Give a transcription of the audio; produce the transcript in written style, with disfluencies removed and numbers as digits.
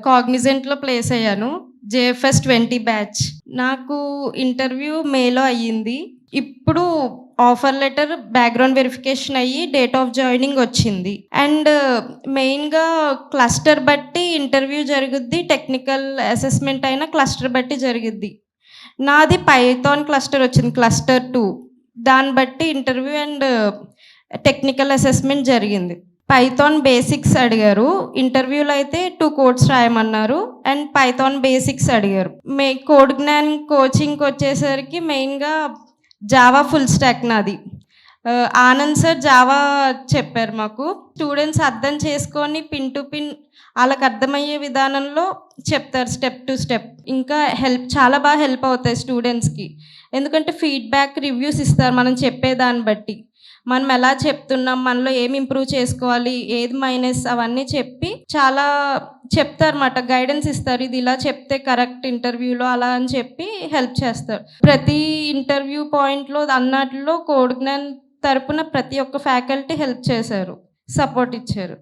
కాగ్నిజెంట్‌లో place అయ్యాను. JFS 20 batch. నాకు interview మేలో అయ్యింది. ఇప్పుడు ఆఫర్ లెటర్, బ్యాక్‌గ్రౌండ్ వెరిఫికేషన్ అయ్యి డేట్ ఆఫ్ జాయినింగ్ వచ్చింది. అండ్ మెయిన్‌గా క్లస్టర్ బట్టి ఇంటర్వ్యూ జరుగుద్ది. టెక్నికల్ అసెస్మెంట్ అయినా క్లస్టర్ బట్టి జరిగిద్ది. నాది పైథాన్ క్లస్టర్ వచ్చింది. క్లస్టర్ 2. దాన్ని బట్టి ఇంటర్వ్యూ అండ్ టెక్నికల్ అసెస్మెంట్ జరిగింది. పైథాన్ బేసిక్స్ అడిగారు. ఇంటర్వ్యూలో అయితే 2 కోడ్స్ రాయమన్నారు. అండ్ పైథాన్ బేసిక్స్ అడిగారు. కోడ్ జ్ఞాన్ కోచింగ్‌కి వచ్చేసరికి మెయిన్‌గా జావా ఫుల్ స్టాక్ నాది. ఆనంద్ సార్ జావా చెప్పారు మాకు. స్టూడెంట్స్ అర్థం చేసుకొని పిన్ టు పిన్ ఆళ్ళకి అర్థమయ్యే విధానంలో చెప్తారు స్టెప్ టు స్టెప్. ఇంకా చాలా బాగా హెల్ప్ అవుతాయి స్టూడెంట్స్‌కి. ఎందుకంటే ఫీడ్‌బ్యాక్, రివ్యూస్ ఇస్తారు మనం చెప్పేదాన్ని బట్టి. మనం ఎలా చెప్తున్నాం, మనలో ఏమి ఇంప్రూవ్ చేసుకోవాలి, ఏది మైనస్ అవన్నీ చెప్పి చాలా చెప్తారన్నమాట. గైడెన్స్ ఇస్తారు. ఇది ఇలా చెప్తే కరెక్ట్ ఇంటర్వ్యూలో అలా అని చెప్పి హెల్ప్ చేస్తారు. ప్రతి ఇంటర్వ్యూ పాయింట్‌లో అన్నట్లో కోడ్ జ్ఞాన్ తరపున ప్రతి ఒక్క ఫ్యాకల్టీ హెల్ప్ చేశారు. సపోర్ట్ ఇచ్చారు.